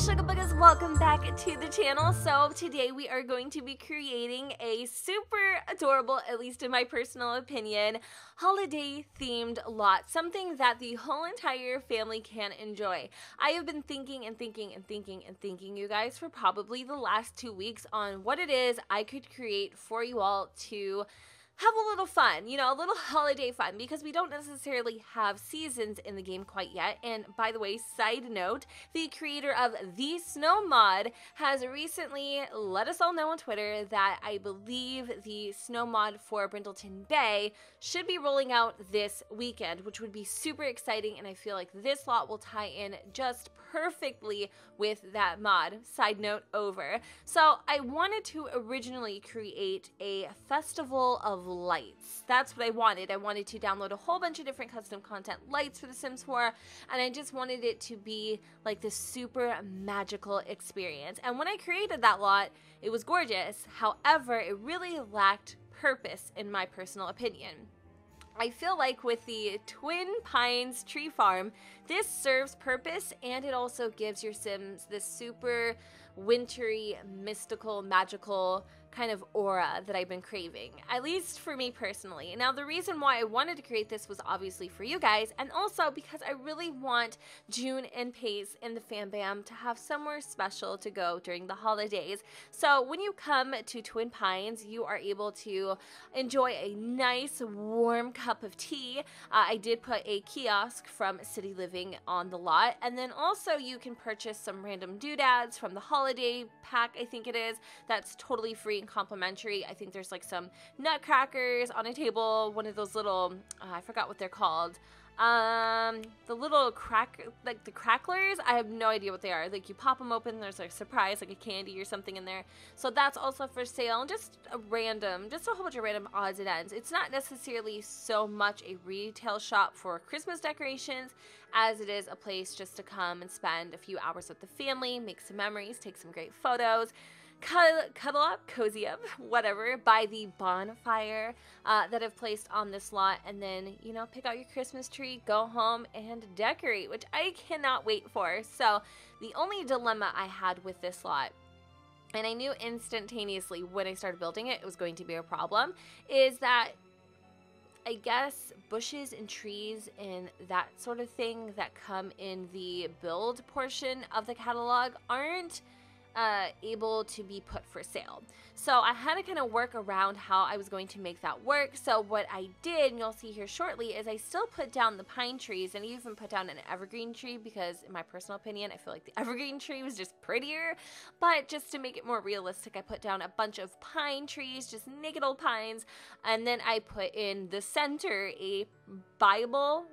Sugar Buggers, welcome back to the channel. So today we are going to be creating a super adorable, at least in my personal opinion, holiday themed lot, something that the whole entire family can enjoy. I have been thinking, you guys, for probably the last 2 weeks on what it is I could create for you all to have a little fun, you know, a little holiday fun, because we don't necessarily have seasons in the game quite yet. And by the way, side note, the creator of the Snow mod has recently let us all know on Twitter that I believe the Snow mod for Brindleton Bay should be rolling out this weekend, which would be super exciting, and I feel like this lot will tie in just perfectly with that mod. Side note over. So I wanted to originally create a festival of lights. That's what I wanted. I wanted to download a whole bunch of different custom content lights for The Sims 4, and I just wanted it to be like this super magical experience. And when I created that lot, it was gorgeous. However, it really lacked purpose in my personal opinion. I feel like with the Twin Pines tree farm, this serves purpose, and it also gives your Sims this super wintry, mystical, magical kind of aura that I've been craving, at least for me personally. Now, the reason why I wanted to create this was obviously for you guys, and also because I really want June and Pace and the Fam Bam to have somewhere special to go during the holidays. So when you come to Twin Pines, you are able to enjoy a nice warm cup of tea. I did put a kiosk from City Living on the lot, and then also you can purchase some random doodads from the holiday pack, I think it is, that's totally free and complimentary. I think there's like some nutcrackers on a table, one of those little, I forgot what they're called, the little like the cracklers. I have no idea what they are. Like, you pop them open, there's like a surprise, like a candy or something in there. So that's also for sale, and just a whole bunch of random odds and ends. It's not necessarily so much a retail shop for Christmas decorations as it is a place just to come and spend a few hours with the family, make some memories, take some great photos, cuddle up, cozy up, whatever, by the bonfire that I've placed on this lot, and then, you know, pick out your Christmas tree, go home and decorate, which I cannot wait for. So the only dilemma I had with this lot, and I knew instantaneously when I started building it, it was going to be a problem, is that I guess bushes and trees and that sort of thing that come in the build portion of the catalog aren't able to be put for sale. So I had to kind of work around how I was going to make that work. So what I did, and you'll see here shortly, is I still put down the pine trees, and I even put down an evergreen tree because, in my personal opinion, I feel like the evergreen tree was just prettier. But just to make it more realistic, I put down a bunch of pine trees, just naked old pines, and then I put in the center a buyable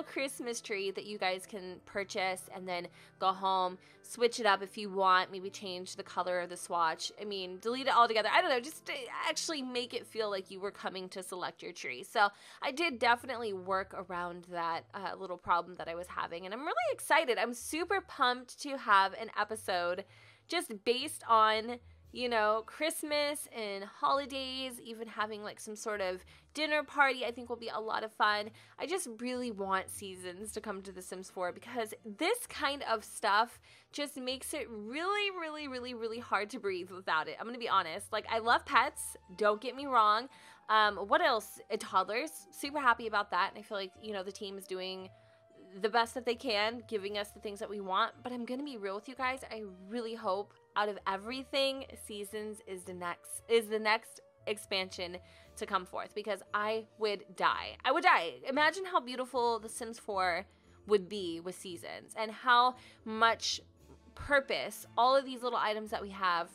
Christmas tree that you guys can purchase and then go home, switch it up if you want, maybe change the color of the swatch. I mean, delete it all together. I don't know, just to actually make it feel like you were coming to select your tree. So I did definitely work around that little problem that I was having, and I'm really excited. I'm super pumped to have an episode just based on, you know, Christmas and holidays, even having like some sort of dinner party. I think will be a lot of fun. I just really want seasons to come to The Sims 4, because this kind of stuff just makes it really hard to breathe without it. I'm gonna be honest. Like, I love pets, don't get me wrong. What else? Toddlers, super happy about that, and I feel like, you know, the team is doing the best that they can, giving us the things that we want. But I'm gonna be real with you guys, I really hope out of everything, Seasons is the next expansion to come forth, because I would die. I would die. Imagine how beautiful The Sims 4 would be with Seasons, and how much purpose all of these little items that we have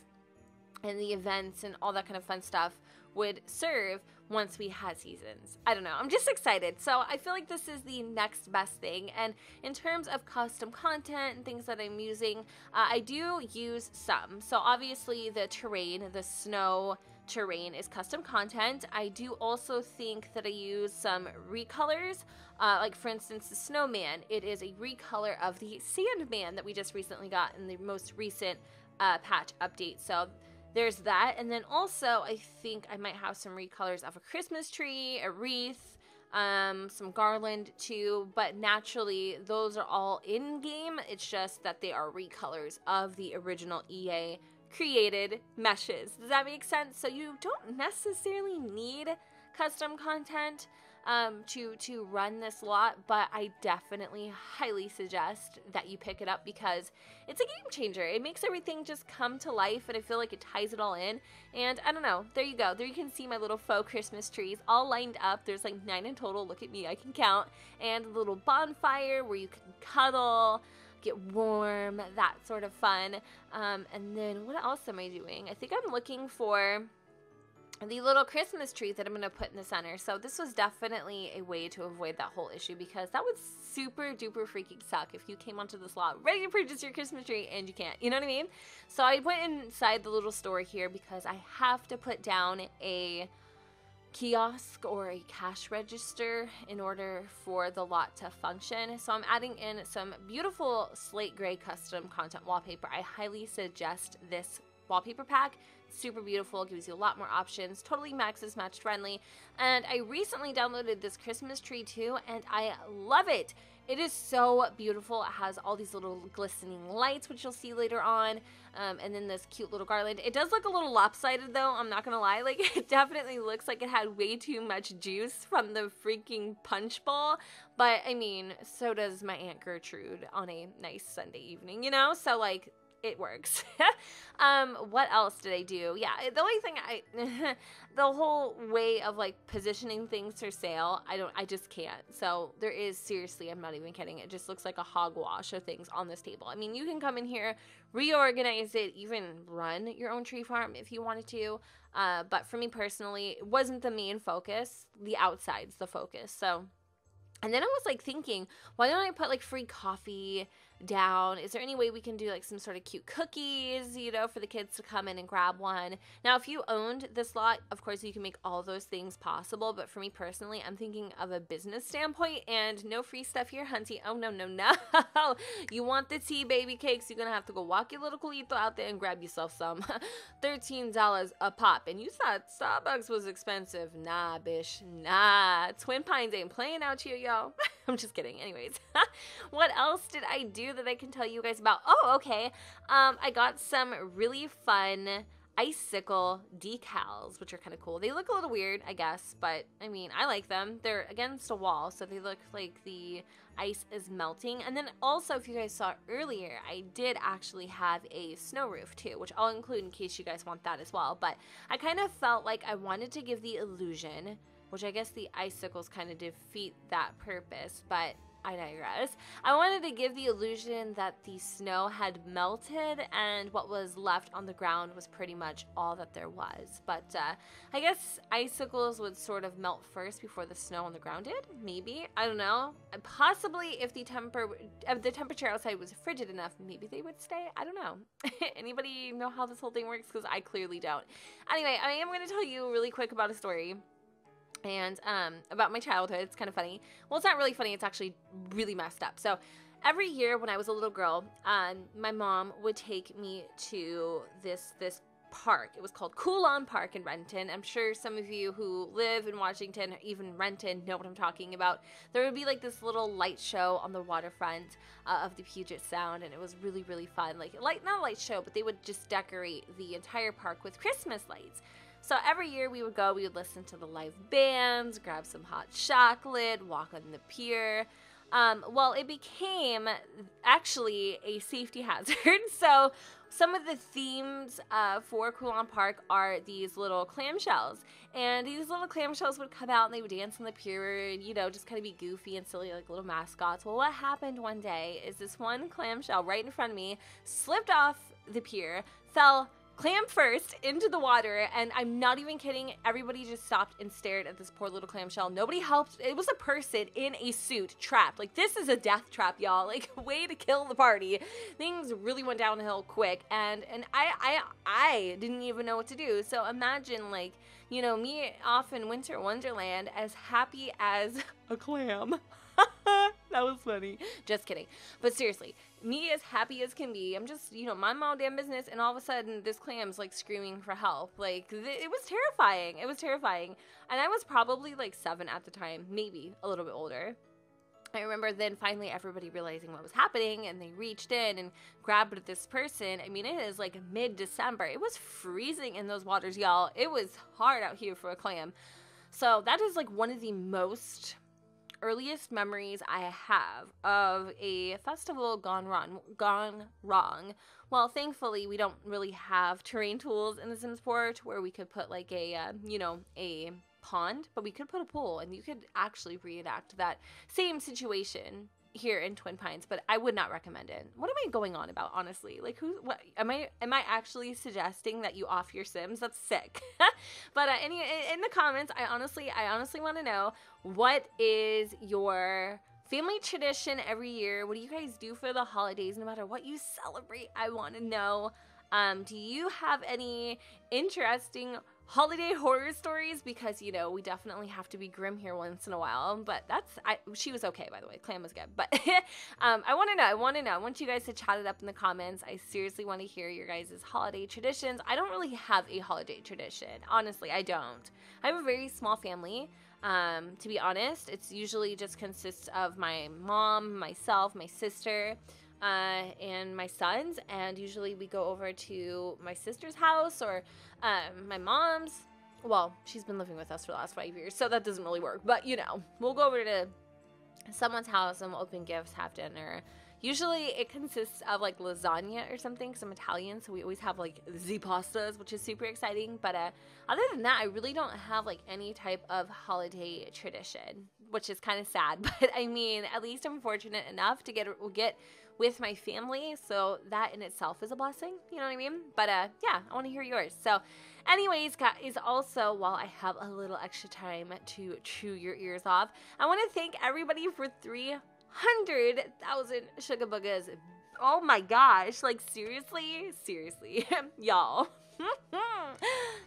and the events and all that kind of fun stuff would serve once we had Seasons. I don't know, I'm just excited. So I feel like this is the next best thing. And in terms of custom content and things that I'm using, I do use some. So obviously the terrain, the snow terrain, is custom content. I do also think that I use some recolors, like for instance the snowman. It is a recolor of the Sandman that we just recently got in the most recent patch update. So there's that. And then also I think I might have some recolors of a Christmas tree, a wreath, some garland too, but naturally those are all in game. It's just that they are recolors of the original EA created meshes. Does that make sense? So you don't necessarily need custom content to run this lot, but I definitely highly suggest that you pick it up because it's a game changer. It makes everything just come to life, and I feel like it ties it all in. And I don't know, there you go. There you can see my little faux Christmas trees all lined up. There's like 9 in total. Look at me, I can count. And a little bonfire where you can cuddle, get warm, that sort of fun. And then what else am I doing? I think I'm looking for the little Christmas tree that I'm going to put in the center. So this was definitely a way to avoid that whole issue, because that would super duper freaking suck if you came onto this lot ready to purchase your Christmas tree and you can't. You know what I mean? So I went inside the little store here because I have to put down a kiosk or a cash register in order for the lot to function. So I'm adding in some beautiful slate gray custom content wallpaper. I highly suggest this wallpaper pack. Super beautiful, gives you a lot more options, totally Maxis Match friendly. And I recently downloaded this Christmas tree too, and I love it. It is so beautiful. It has all these little glistening lights, which you'll see later on, and then this cute little garland. It does look a little lopsided though, I'm not gonna lie. Like, it definitely looks like it had way too much juice from the freaking punch bowl, but I mean, so does my Aunt Gertrude on a nice Sunday evening, you know? So like, it works. What else did I do? Yeah, the only thing the whole way of like positioning things for sale, I just can't. So there is, seriously, I'm not even kidding. It just looks like a hogwash of things on this table. I mean, you can come in here, reorganize it, even run your own tree farm if you wanted to. But for me personally, it wasn't the main focus. The outside's the focus. So, and then I was like thinking, why don't I put like free coffee down? Is there any way we can do like some sort of cute cookies, you know, for the kids to come in and grab one? Now, if you owned this lot, of course you can make all those things possible, but for me personally, I'm thinking of a business standpoint, and no free stuff here, hunty. Oh, no, no, no. You want the tea baby cakes, you're gonna have to go walk your little culito out there and grab yourself some. $13 a pop. And you thought Starbucks was expensive. Nah, bish, nah. Twin Pines ain't playing out here, y'all. I'm just kidding. Anyways, what else did I do that I can tell you guys about? Oh, okay. I got some really fun icicle decals, which are kind of cool. They look a little weird, I guess, but I mean, I like them. They're against a wall, so they look like the ice is melting. And then also, if you guys saw earlier, I did actually have a snow roof too, which I'll include in case you guys want that as well. But I kind of felt like I wanted to give the illusion, which I guess the icicles kind of defeat that purpose, but I digress. I wanted to give the illusion that the snow had melted and what was left on the ground was pretty much all that there was. But I guess icicles would sort of melt first before the snow on the ground did, maybe. I don't know. Possibly if the temperature outside was frigid enough, maybe they would stay. I don't know. Anybody know how this whole thing works? Because I clearly don't. Anyway, I am going to tell you really quick about a story. And about my childhood. It's kind of funny. Well, it's not really funny. It's actually really messed up. So every year when I was a little girl, my mom would take me to this park. It was called Coolon Park in Renton. I'm sure some of you who live in Washington or even Renton know what I'm talking about. There would be like this little light show on the waterfront of the Puget Sound, and it was really, really fun. Like, not a light show, but they would just decorate the entire park with Christmas lights. So every year we would go, we would listen to the live bands, grab some hot chocolate, walk on the pier. Well, it became actually a safety hazard. So some of the themes for Coolon Park are these little clamshells. And these little clamshells would come out and they would dance on the pier and, you know, just kind of be goofy and silly like little mascots. Well, what happened one day is this one clamshell right in front of me slipped off the pier, fell clam first into the water, and I'm not even kidding, everybody just stopped and stared at this poor little clamshell. Nobody helped. It was a person in a suit trapped. Like, this is a death trap, y'all. Like, way to kill the party. Things really went downhill quick, and I didn't even know what to do. So imagine, like, you know, me off in winter wonderland as happy as a clam. That was funny. Just kidding. But seriously, me as happy as can be. I'm just, mind my own damn business, and all of a sudden, this clam's like screaming for help. Like, it was terrifying. It was terrifying. And I was probably like 7 at the time, maybe a little bit older. I remember then finally everybody realizing what was happening, and they reached in and grabbed this person. I mean, it is like mid-December. It was freezing in those waters, y'all. It was hard out here for a clam. So that is like one of the most earliest memories I have of a festival gone wrong. Well, thankfully, we don't really have terrain tools in the Sims Port where we could put like a pond, but we could put a pool, and you could actually reenact that same situation here in Twin Pines, but I would not recommend it. What am I going on about, honestly? Like, what am I actually suggesting that you off your Sims? That's sick. But in the comments, I honestly want to know, what is your family tradition every year? What do you guys do for the holidays, no matter what you celebrate? I want to know. Do you have any interesting holiday horror stories? Because, we definitely have to be grim here once in a while. But she was okay, by the way. Clam was good. But I want to know. I want you guys to chat it up in the comments. I seriously want to hear your guys' holiday traditions. I don't really have a holiday tradition. Honestly, I don't. I have a very small family. To be honest, it's usually just consists of my mom, myself, my sister, and my sons, and usually we go over to my sister's house or my mom's. Well, she's been living with us for the last 5 years, so that doesn't really work, but we'll go over to someone's house and we'll open gifts, have dinner. Usually it consists of like lasagna or something, because I'm Italian, so we always have like the pastas, which is super exciting. But other than that, I really don't have like any type of holiday tradition, which is kind of sad. But I mean, at least I'm fortunate enough to get with my family, so that in itself is a blessing, you know what I mean? But yeah, I want to hear yours. So anyways, guys, also, while I have a little extra time to chew your ears off, I want to thank everybody for 300,000 sugar boogers. Oh my gosh, like seriously, y'all.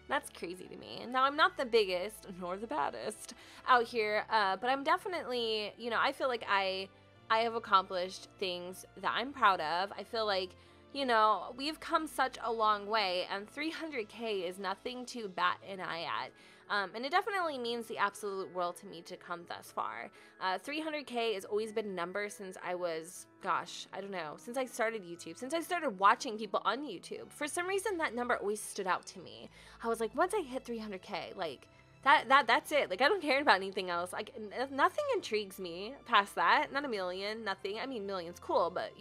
That's crazy to me. Now, I'm not the biggest nor the baddest out here, but I'm definitely, I feel like I have accomplished things that I'm proud of. I feel like, we've come such a long way, and 300K is nothing to bat an eye at. And it definitely means the absolute world to me to come thus far. 300K has always been a number since I was, I don't know, since I started YouTube, since I started watching people on YouTube. For some reason, that number always stood out to me. I was like, once I hit 300K, like, that's it. Like, I don't care about anything else. Like, nothing intrigues me past that. Not a million, nothing. I mean, million's cool, but,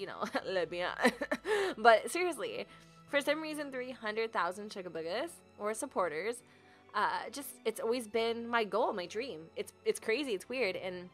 let me out. But seriously, for some reason, 300,000 chugabugas or supporters, it's always been my goal, my dream. It's crazy. It's weird. And,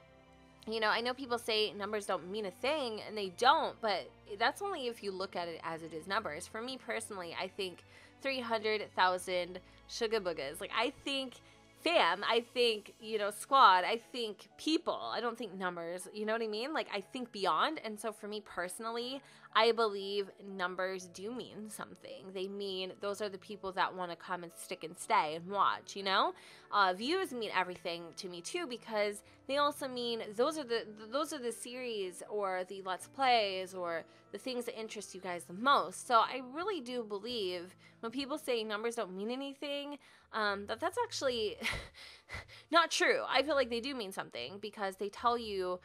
I know people say numbers don't mean a thing, and they don't, but that's only if you look at it as it is numbers. For me personally, I think 300,000 chugabugas. Like, I think fam, I think, squad, I think people, I don't think numbers, you know what I mean? Like, I think beyond. And so for me personally, I believe numbers do mean something. They mean those are the people that want to come and stick and stay and watch, Views mean everything to me too, because they also mean those are the series or the Let's Plays or the things that interest you guys the most. So I really do believe when people say numbers don't mean anything, that's actually not true. I feel like they do mean something because they tell you,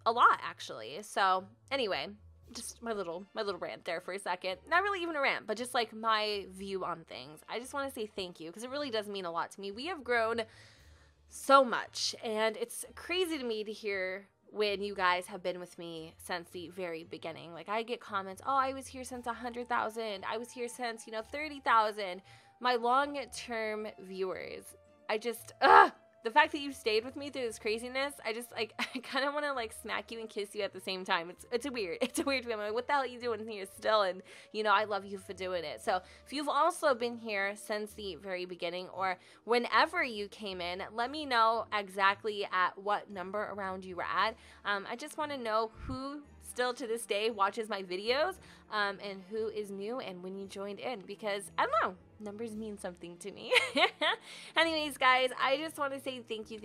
a lot actually. So anyway, just my little rant there for a second. Not really even a rant, but just like my view on things. I just want to say thank you, because it really does mean a lot to me. We have grown so much, and it's crazy to me to hear when you guys have been with me since the very beginning. Like, I get comments, oh, I was here since 100,000. I was here since, 30,000. My long-term viewers, the fact that you stayed with me through this craziness, I kind of want to smack you and kiss you at the same time. It's a weird feeling. I'm like, what the hell are you doing here still? And I love you for doing it. So if you've also been here since the very beginning, or whenever you came in, let me know exactly at what number around you were at. I just want to know who still to this day watches my videos, and who is new and when you joined in, because I don't know, numbers mean something to me. Anyways, guys, I just want to say thank you.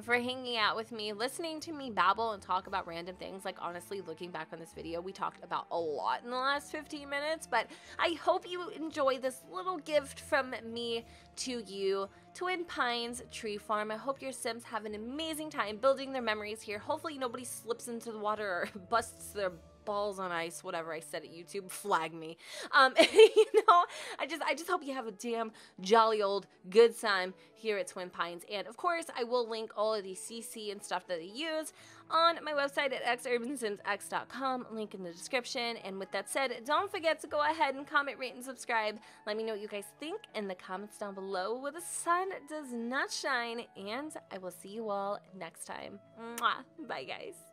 for hanging out with me, listening to me babble and talk about random things. Like, honestly, looking back on this video, we talked about a lot in the last 15 minutes, but I hope you enjoy this little gift from me to you. Twin Pines Tree Farm. I hope your Sims have an amazing time building their memories here. Hopefully nobody slips into the water or busts their balls on ice, whatever I said at YouTube, flag me. You know, I just hope you have a damn jolly old good time here at Twin Pines. And of course, I will link all of the CC and stuff that I use on my website at xurbansimsx.com, link in the description. And with that said, don't forget to go ahead and comment, rate, and subscribe. Let me know what you guys think in the comments down below where the sun does not shine, and I will see you all next time. Mwah. Bye, guys.